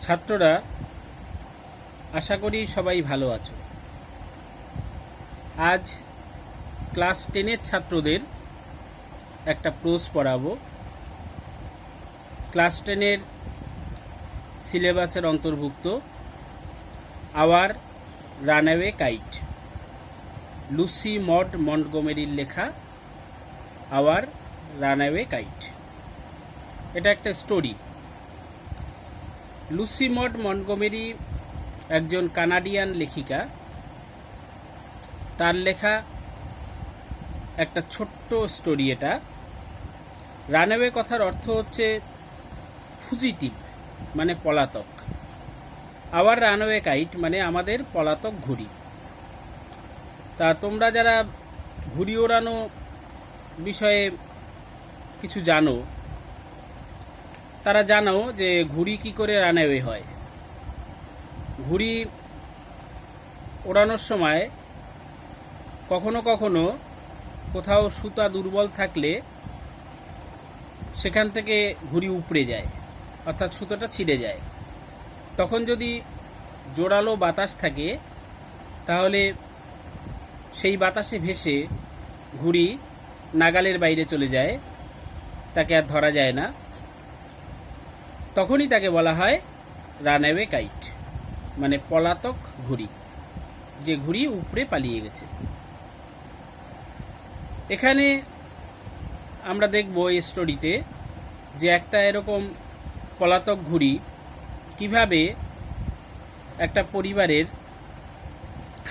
ছাত্ররা আশা করি সবাই ভালো আছো। আজ ক্লাস 10-এর ছাত্রদের একটা প্রোজ পড়াবো। ক্লাস 10-এর সিলেবাসের অন্তর্ভুক্ত hour runaway kite, Lucy mod মন্টগোমেরির লেখা আওয়ার রানঅ্যাওয়ে কাইট। এটা একটা স্টোরি। লুসি মড মন্টগোমেরি একজন কানাডিয়ান লেখিকা। তার লেখা একটা ছোট্ট স্টোরি এটা। রানঅ্যাওয়ে কথার অর্থ হচ্ছে ফুজিটিভ, মানে পলাতক। আওয়ার রানঅ্যাওয়ে কাইট মানে আমাদের পলাতক ঘুড়ি। তা তোমরা যারা ঘুড়ি ওড়ানো বিষয়ে কিছু জানো, তারা জানো যে ঘুড়ি কি করে রানঅ্যাওয়ে হয়। ঘুড়ি ওড়ানোর সময় কখনো কখনো কোথাও সুতা দুর্বল থাকলে সেখান থেকে ঘুড়ি উপড়ে যায়, অর্থাৎ সুতোটা ছিঁড়ে যায়। তখন যদি জোরালো বাতাস থাকে তাহলে সেই বাতাসে ভেসে ঘুড়ি নাগালের বাইরে চলে যায়, তাকে আর ধরা যায় না। তখনই তাকে বলা হয় রানঅ্যাওয়ে কাইট, মানে পলাতক ঘুড়ি, যে ঘুড়ি উপড়ে পালিয়ে গেছে। এখানে আমরা দেখব এই স্টোরিতে যে একটা এরকম পলাতক ঘুড়ি কিভাবে একটা পরিবারের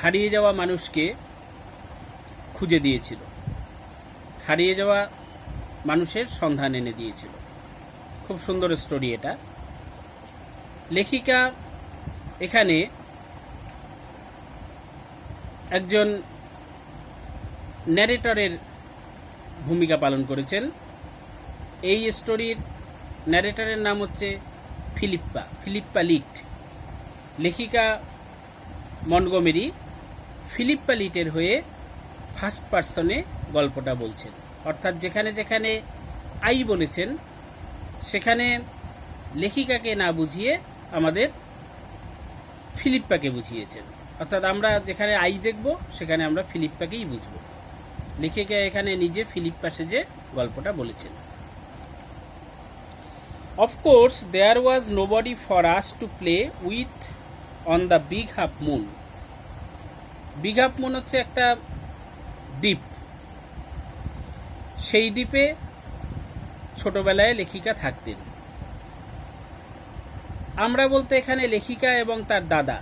হারিয়ে যাওয়া মানুষকে খুঁজে দিয়েছিল, হারিয়ে যাওয়া মানুষের সন্ধান এনে দিয়েছিল। খুব সুন্দর স্টোরি এটা। লেখিকা এখানে একজন ন্যারেটরের ভূমিকা পালন করেছেন। এই স্টোরির ন্যারেটরের নাম হচ্ছে ফিলিপ্পা লিট। লেখিকা মন্টগোমেরি ফিলিপ্পা লিটের হয়ে ফার্স্ট পার্সনে গল্পটা বলছেন, অর্থাৎ যেখানে যেখানে আই বলেছেন সেখানে লেখিকাকে না বুঝিয়ে আমাদের ফিলিপ্পাকে বুঝিয়েছেন। অর্থাৎ আমরা যেখানে আই দেখব সেখানে আমরা ফিলিপ্পাকেই বুঝব। লেখিকা এখানে নিজে ফিলিপ্পা সেজে গল্পটা বলেছেন। Of course there was nobody for us to play with on the big half moon. Big half moon হচ্ছে একটা দ্বীপ। সেই দ্বীপে ছোটবেলায় লেখিকা থাকতেন। আমরা বলতে এখানে লেখিকা এবং তার দাদা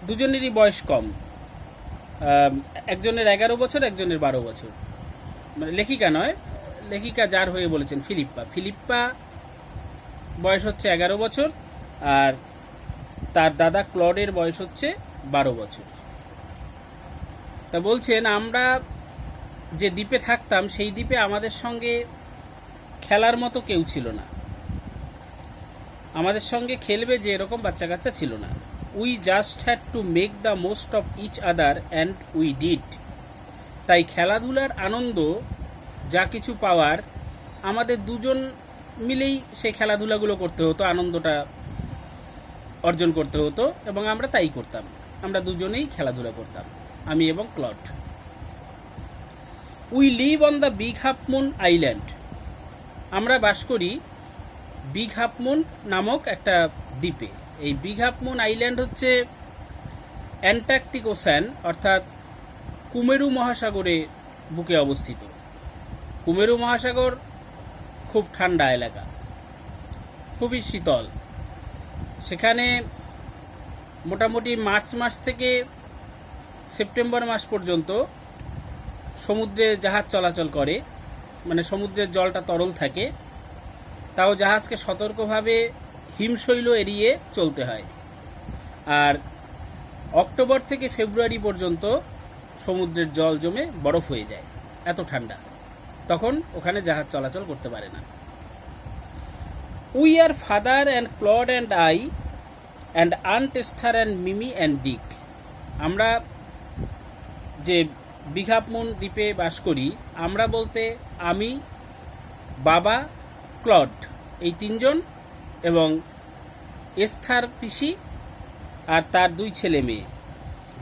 দুজনেরই বয়স কম। একজনের 11 বছর, একজনের 12 বছর। মানে লেখিকা নয়, লেখিকা যার হয়ে বলেছেন ফিলিপ্পা বয়স হচ্ছে 11 বছর, আর তার দাদা ক্লডের বয়স হচ্ছে 12 বছর। তা বলছেন আমরা যে দ্বীপে থাকতাম সেই দ্বীপে আমাদের সঙ্গে খেলার মতো কেউ ছিল না। আমাদের সঙ্গে খেলবে যে এরকম বাচ্চা কাচ্চা ছিল না। We just had to make the most of each other and we did. তাই খেলাধুলার আনন্দ যা কিছু পাওয়ার আমাদের দুজন মিলেই সেই খেলাধুলাগুলো করতে হতো, আনন্দটা অর্জন করতে হতো, এবং আমরা তাই করতাম। আমরা দুজনেই খেলাধুলা করতাম, আমি এবং Claude. We live on the big half moon island. আমরা বাস করি বিগ হাফ মুন নামক একটা দ্বীপে। এই বিগ হাফ মুন আইল্যান্ড হচ্ছে অ্যান্টার্কটিক ওশান, অর্থাৎ কুমেরু মহাসাগরে বুকে অবস্থিত। কুমেরু মহাসাগর খুব ঠান্ডা এলাকা, খুবই শীতল। সেখানে মোটামুটি মার্চ মাস থেকে সেপ্টেম্বর মাস পর্যন্ত সমুদ্রে জাহাজ চলাচল করে, মানে সমুদ্রের জলটা তরল থাকে। তাও জাহাজকে সতর্কভাবে হিমশৈল এড়িয়ে চলতে হয়। আর অক্টোবর থেকে ফেব্রুয়ারি পর্যন্ত সমুদ্রের জল জমে বরফ হয়ে যায়, এত ঠান্ডা। তখন ওখানে জাহাজ চলাচল করতে পারে না। We are father and Claude and I and aunt Esther and Mimi and Dick. আমরা যে বিগ হাফ মুন দ্বীপে বাস করি, আমরা বলতে আমি, বাবা, ক্লড, এই তিনজন, এবং এস্থার পিসি আর তার 2 ছেলে মেয়ে,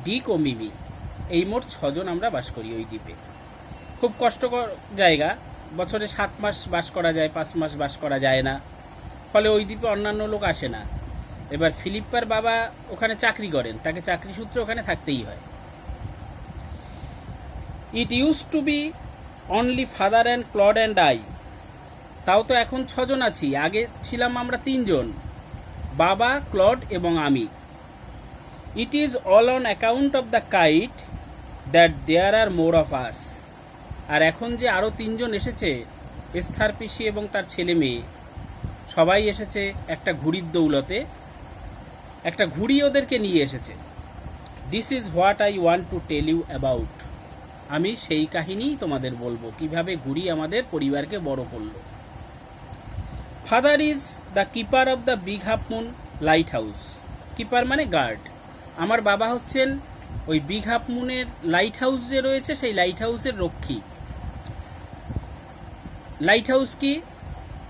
ডিক ও মিমি। এই মোট 6 জন আমরা বাস করি ওই দ্বীপে। খুব কষ্টকর জায়গা, বছরে 7 মাস বাস করা যায়, 5 মাস বাস করা যায় না, ফলে ওই দ্বীপে অন্যান্য লোক আসে না। এবার ফিলিপ্পার বাবা ওখানে চাকরি করেন, তাকে চাকরি সূত্রে ওখানে থাকতেই হয়। It use to be only father and Claude and I. তাও তো এখন 6 জন আছি, আগে ছিলাম আমরা 3 জন, বাবা, ক্লড এবং আমি। It is all on account of the kite that there are more of us. আর এখন যে আরও 3 জন এসেছে, এস্থার পিসি এবং তার ছেলে মেয়ে, সবাই এসেছে একটা ঘুড়ির দৌলতে। একটা ঘুড়ি ওদেরকে নিয়ে এসেছে। This is what I want to tell you about. আমি সেই কাহিনীই তোমাদের বলবো, কিভাবে ঘুড়ি আমাদের পরিবারকে বড় করলো। Father is the keeper of the big half moon light house. Keeper মানে গার্ড। আমার বাবা হচ্ছেন ওই বিগ হাফ মুনের লাইট হাউস যে রয়েছে, সেই লাইট হাউসের রক্ষী। লাইট হাউস কি?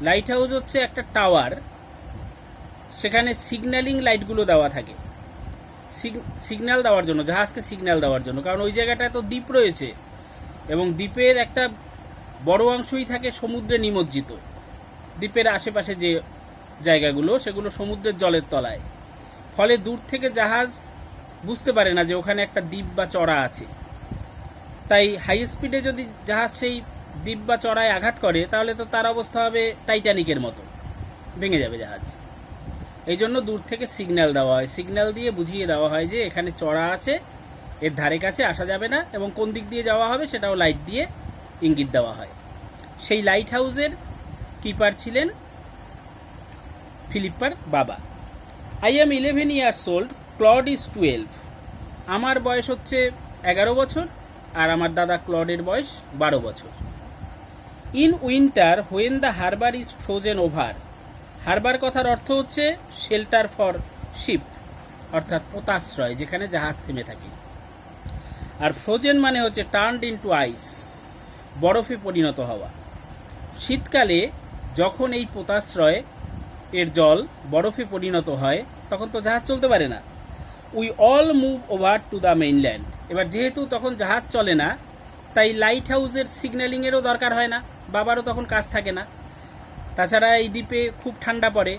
লাইট হাউস হচ্ছে একটা টাওয়ার, সেখানে সিগন্যালিং লাইটগুলো দেওয়া থাকে, সিগন্যাল দেওয়ার জন্য, জাহাজকে সিগন্যাল দেওয়ার জন্য। কারণ ওই জায়গাটায় তো দ্বীপ রয়েছে এবং দ্বীপের একটা বড় অংশই থাকে সমুদ্রে নিমজ্জিত। দ্বীপের আশেপাশে যে জায়গাগুলো, সেগুলো সমুদ্রের জলের তলায়, ফলে দূর থেকে জাহাজ বুঝতে পারে না যে ওখানে একটা দ্বীপ বা চড়া আছে। তাই হাই স্পিডে যদি জাহাজ সেই দ্বীপ বা চড়ায় আঘাত করে, তাহলে তো তার অবস্থা হবে টাইটানিকের মতো, ভেঙে যাবে জাহাজ। এই জন্য দূর থেকে সিগন্যাল দেওয়া হয়, সিগন্যাল দিয়ে বুঝিয়ে দেওয়া হয় যে এখানে চড়া আছে, এর ধারে কাছে আসা যাবে না, এবং কোন দিক দিয়ে যাওয়া হবে সেটাও লাইট দিয়ে ইঙ্গিত দেওয়া হয়। সেই লাইট হাউসের কিপার ছিলেন ফিলিপ্পার বাবা। I am 11 years old, Claude is 12। আমার বয়স হচ্ছে 11 বছর আর আমার দাদা ক্লডের বয়স 12 বছর। In winter when the harbour is frozen over. Harbour কথার অর্থ হচ্ছে শেল্টার ফর শিপ, অর্থাৎ পোতাশ্রয়, যেখানে জাহাজ থেমে থাকে। আর ফ্রোজেন মানে হচ্ছে টার্নড ইনটু আইস, বরফে পরিণত হওয়া। শীতকালে যখন এই পোতাশ্রয় এর জল বরফে পরিণত হয়, তখন তো জাহাজ চলতে পারে না। We all move over to the mainland. এবার যেহেতু তখন জাহাজ চলে না, তাই লাইট হাউসের সিগন্যালিংয়েরও দরকার হয় না, বাবারও তখন কাজ থাকে না। তাছাড়া এই দ্বীপে খুব ঠান্ডা পড়ে,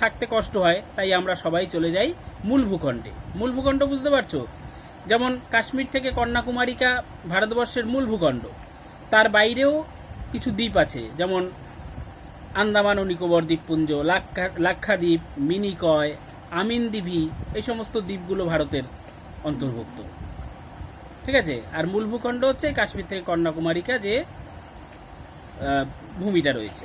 থাকতে কষ্ট হয়, তাই আমরা সবাই চলে যাই মূল ভূখণ্ডে। মূল ভূখণ্ড বুঝতে পারছো? যেমন কাশ্মীর থেকে কন্যাকুমারিকা ভারতবর্ষের মূল ভূখণ্ড, তার বাইরেও কিছু দ্বীপ আছে, যেমন আন্দামান ও নিকোবর দ্বীপপুঞ্জ, লাক্ষাদ্বীপ, মিনিকয়, আমিনদ্বীপি, এই সমস্ত দ্বীপগুলো ভারতের অন্তর্ভুক্ত। ঠিক আছে? আর মূল ভূখণ্ড হচ্ছে কাশ্মীর থেকে কন্যাকুমারিকা যে ভূমিটা রয়েছে।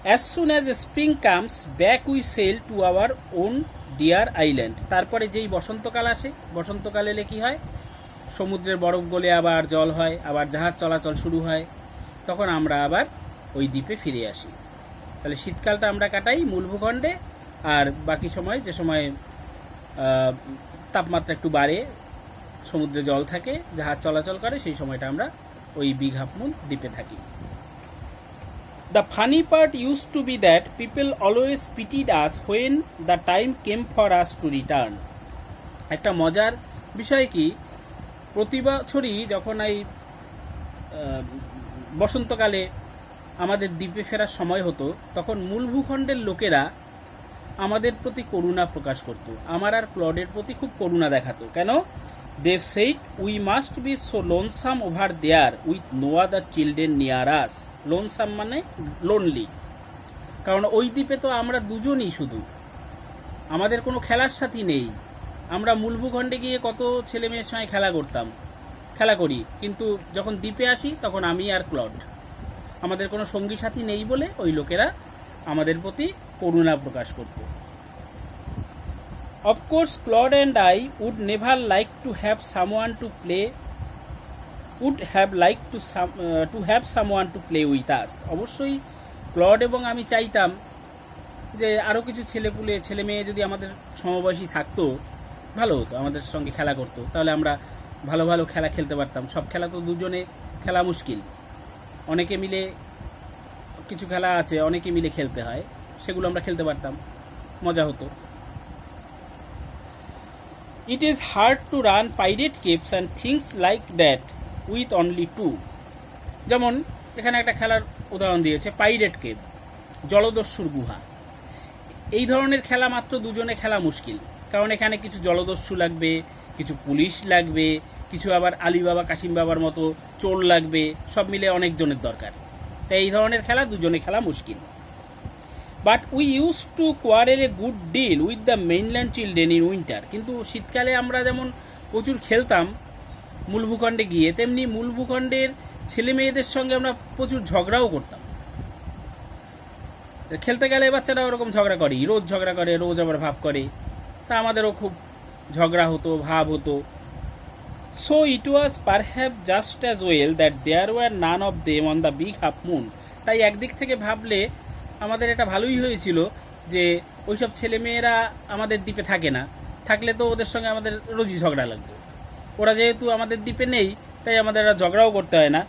As soon as spring comes back we sail to our own dear island. তারপরে যেই বসন্তকাল আসে, বসন্তকাল এলে কী হয়? সমুদ্রের বরফ গলে আবার জল হয়, আবার জাহাজ চলাচল শুরু হয়, তখন আমরা আবার ওই দ্বীপে ফিরে আসি। তাহলে শীতকালটা আমরা কাটাই মূল ভূখণ্ডে, আর বাকি সময়, যে সময় তাপমাত্রা একটু বাড়ে, সমুদ্রে জল থাকে, জাহাজ চলাচল করে, সেই সময়টা আমরা ওই বিগ হাফ মুন দ্বীপে থাকি। The funny part used to be that people always pitied us when the time came for us to return. একটা মজার বিষয় কি, প্রতি বছরই যখন এই বসন্তকালে আমাদের দ্বীপে ফেরার সময় হতো, তখন মূল ভূখণ্ডের লোকেরা আমাদের প্রতি করুণা প্রকাশ করত, আমার আর ক্লডের প্রতি খুব করুণা দেখাতো। কেন? They said we must be so lonesome over there with no other children near us. Lonesome মানে লোনলি, কারণ ওই দ্বীপে তো আমরা দুজনই শুধু, আমাদের কোনো খেলার সাথী নেই। আমরা মূল ভূখণ্ডে গিয়ে কত ছেলে মেয়ের সঙ্গে খেলা করি, কিন্তু যখন দ্বীপে আসি তখন আমি আর ক্লড, আমাদের কোনো সঙ্গী সাথী নেই বলে ওই লোকেরা আমাদের প্রতি করুণা প্রকাশ করত। Of course Claude and I would never like to have someone to play with us. অবশ্যই ক্লড এবং আমি চাইতাম যে আরও কিছু ছেলে মেয়ে যদি আমাদের সমবয়সী থাকতো, ভালো হতো, আমাদের সঙ্গে খেলা করতো, তাহলে আমরা ভালো ভালো খেলা খেলতে পারতাম। সব খেলা তো দুজনে খেলা মুশকিল, অনেকে মিলে কিছু খেলা আছে, অনেকে মিলে খেলতে হয়, সেগুলো আমরা খেলতে পারতাম। মজা হতো। It is hard to run pirate capes and things like that with only two. যেমন এখানে একটা খেলার উদাহরণ দিয়েছে, পাইরেট কেপ, জলদস্যুর গুহা। এই ধরনের খেলা মাত্র দুজনে খেলা মুশকিল, কারণ এখানে কিছু জলদস্যু লাগবে, কিছু পুলিশ লাগবে, কিছু আবার আলী বাবা কাশিম বাবার মতো চোর লাগবে, সব মিলে অনেকজনের দরকার। তাই এই ধরনের খেলা দুজনে খেলা মুশকিল। But we used to quarrel a good deal with the mainland children in winter. কিন্তু শীতকালে আমরা যেমন প্রচুর খেলতাম মূল ভূখণ্ডে গিয়ে, তেমনি মূল ভূখণ্ডের ছেলে মেয়েদের সঙ্গে আমরা প্রচুর ঝগড়াও করতাম। খেলতে গেলে বাচ্চারা ওরকম ঝগড়া করে, রোজ ঝগড়া করে, রোজ আবার ভাব করে। তা আমাদেরও খুব ঝগড়া হতো, ভাব হতো। So it was perhaps just as well that there were none of them on the big half moon. তাই একদিক থেকে ভাবলে আমাদের এটা ভালোই হয়েছিল যে ওইসব ছেলেমেয়েরা আমাদের দ্বীপে থাকে না, থাকলে তো ওদের সঙ্গে আমাদের রোজই ঝগড়া লাগতো। ওরা যেহেতু আমাদের দ্বীপে নেই, তাই আমাদের আর ঝগড়াও করতে হয় না।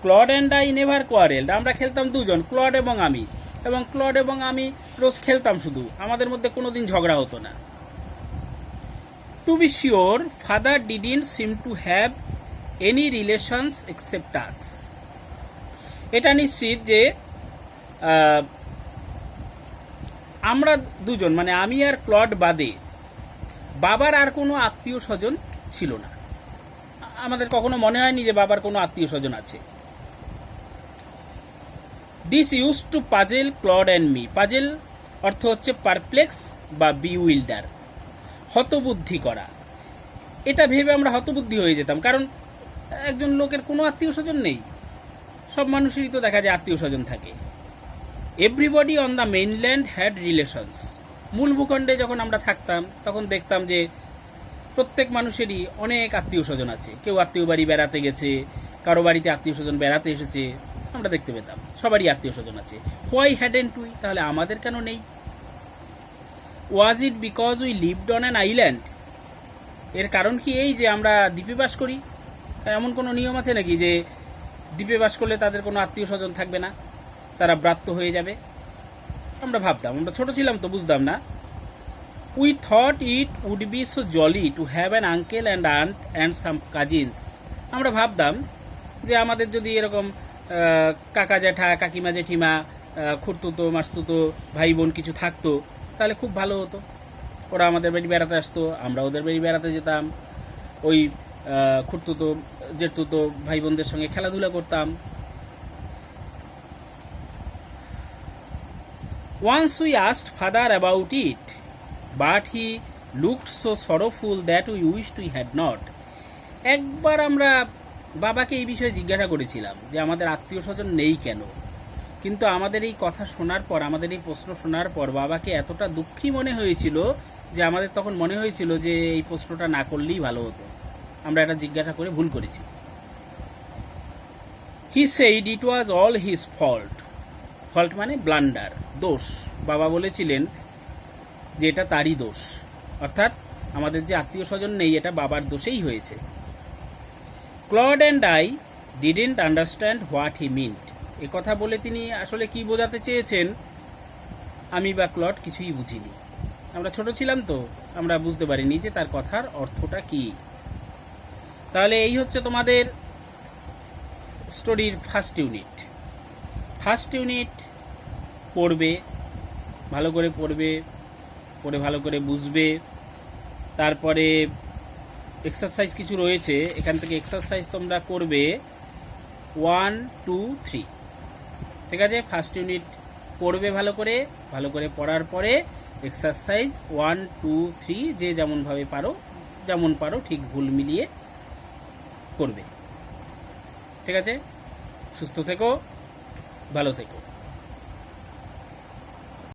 Clod and I never কোয়ারেলড। আমরা খেলতাম দুজন, ক্লড এবং আমি, এবং ক্লড এবং আমি রোজ খেলতাম শুধু, আমাদের মধ্যে কোনোদিন ঝগড়া হতো না। To be sure father didn't seem to have any relations except us. এটা নিশ্চিত যে আমরা দুজন, মানে আমি আর ক্লড বাদে বাবার আর কোনো আত্মীয় স্বজন ছিল না। আমাদের কখনো মনে হয়নি যে বাবার কোনো আত্মীয় স্বজন আছে। This use to puzzle Claude and me. Puzzle অর্থ হচ্ছে পারপ্লেক্স বা বিউইল্ডার, হতবুদ্ধি করা। এটা ভেবে আমরা হতবুদ্ধি হয়ে যেতাম, কারণ একজন লোকের কোনো আত্মীয় স্বজন নেই। সব মানুষেরই তো দেখা যায় আত্মীয় স্বজন থাকে। Everybody on the mainland had relations. মূল ভূখণ্ডে যখন আমরা থাকতাম তখন দেখতাম যে প্রত্যেক মানুষেরই অনেক আত্মীয় স্বজন আছে। কেউ আত্মীয় বাড়ি বেড়াতে গেছে, কারো বাড়িতে আত্মীয় স্বজন বেড়াতে এসেছে, আমরা দেখতে পেতাম সবারই আত্মীয় স্বজন আছে। Why hadn't we? তাহলে আমাদের কেন নেই? Was it because we lived on an island? এর কারণ কি এই যে আমরা দ্বীপে বাস করি? এমন কোনো নিয়ম আছে নাকি যে দ্বীপে বাস করলে তাদের কোনো আত্মীয় স্বজন থাকবে না, তারা ব্রাত্য হয়ে যাবে? আমরা ভাবতাম, আমরা ছোট ছিলাম তো বুঝতাম না। We thought it would be so jolly to have an uncle and aunt and some cousins. আমরা ভাবতাম যে আমাদের যদি এরকম কাকা জ্যাঠা, কাকিমা জেঠিমা, খুড়তুতো মাসতুতো ভাই বোন কিছু থাকতো, তাহলে খুব ভালো হতো। ওরা আমাদের বাড়ি বেড়াতে আসতো, আমরা ওদের বাড়ি বেড়াতে যেতাম, ওই খুড়তুতো জেঠতুতো ভাই বোনদের সঙ্গে খেলাধুলা করতাম। Once we asked father about it, but he looked so sorrowful that we wished we had not. একবার আমরা বাবাকে এই বিষয়ে জিজ্ঞাসা করেছিলাম যে আমাদের আত্মীয় স্বজন নেই কেন, কিন্তু আমাদের এই কথা শোনার পর, আমাদের এই প্রশ্ন শোনার পর বাবাকে এতটা দুঃখী মনে হয়েছিল যে আমাদের তখন মনে হয়েছিল যে এই প্রশ্নটা না করলেই ভালো হতো, আমরা এটা জিজ্ঞাসা করে ভুল করেছি। He said it was all his fault. Fault মানে ব্লান্ডার, দোষ। বাবা বলেছিলেন যে এটা তারই দোষ, অর্থাৎ আমাদের যে আত্মীয় স্বজন নেই এটা বাবার দোষেই হয়েছে। Claude and I didn't understand what he meant. এ কথা বলে তিনি আসলে কি বোঝাতে চেয়েছেন আমি বা ক্লড কিছুই বুঝিনি। আমরা ছোট ছিলাম তো, আমরা বুঝতে পারিনি যে তার কথার অর্থটা কি। তাহলে এই হচ্ছে তোমাদের স্টোরির ফার্স্ট ইউনিট। ফার্স্ট ইউনিট পড়বে, ভালো করে পড়বে, পড়ে ভালো করে বুঝবে। তারপরে এক্সারসাইজ কিছু রয়েছে, এখান থেকে এক্সারসাইজ তোমরা করবে 1, 2, 3। ঠিক আছে? ফার্স্ট ইউনিট পড়বে ভালো করে, ভালো করে পড়ার পরে এক্সারসাইজ 1, 2, 3 যে যেমনভাবে পারো, যেমন পারো ঠিক ভুল মিলিয়ে করবে। ঠিক আছে? সুস্থ থেকো, ভালো থেকো।